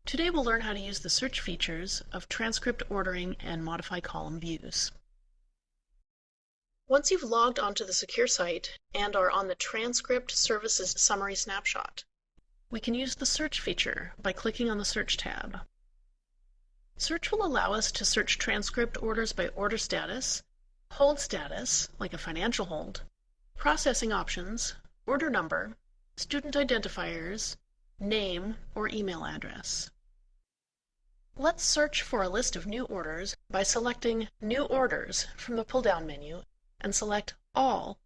Today we'll learn how to use the search features of transcript ordering and modify column views. Once you've logged onto the secure site and are on the Transcript Services Summary Snapshot, we can use the search feature by clicking on the Search tab. Search will allow us to search transcript orders by order status, hold status, like a financial hold, processing options, order number, student identifiers, name, or email address. Let's search for a list of new orders by selecting New Orders from the pull-down menu and select All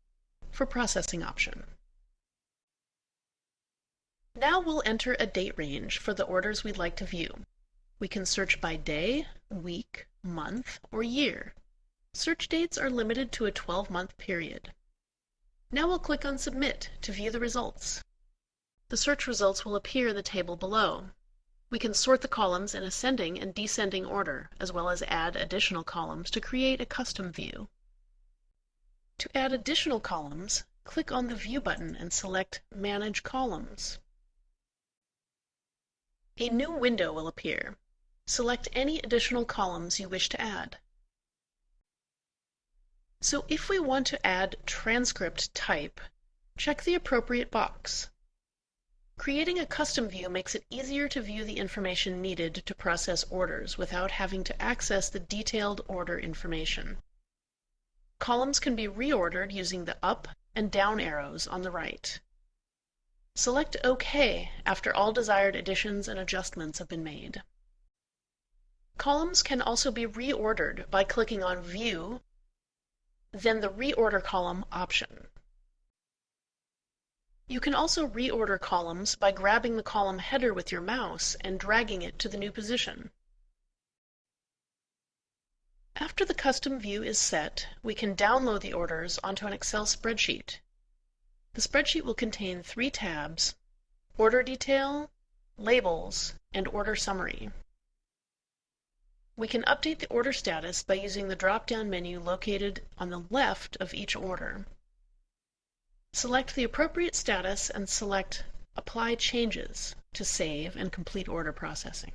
for processing option. Now we'll enter a date range for the orders we'd like to view. We can search by day, week, month, or year. Search dates are limited to a 12-month period. Now we'll click on Submit to view the results. The search results will appear in the table below. We can sort the columns in ascending and descending order, as well as add additional columns to create a custom view. To add additional columns, click on the View button and select Manage Columns. A new window will appear. Select any additional columns you wish to add. So if we want to add transcript type, check the appropriate box. Creating a custom view makes it easier to view the information needed to process orders without having to access the detailed order information. Columns can be reordered using the up and down arrows on the right. Select OK after all desired additions and adjustments have been made. Columns can also be reordered by clicking on View, then the Reorder Column option. You can also reorder columns by grabbing the column header with your mouse and dragging it to the new position. After the custom view is set, we can download the orders onto an Excel spreadsheet. The spreadsheet will contain 3 tabs: Order Detail, Labels, and Order Summary. We can update the order status by using the drop-down menu located on the left of each order. Select the appropriate status and select Apply Changes to save and complete order processing.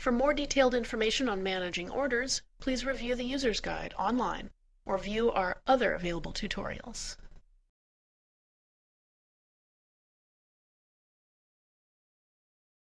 For more detailed information on managing orders, please review the User's Guide online or view our other available tutorials.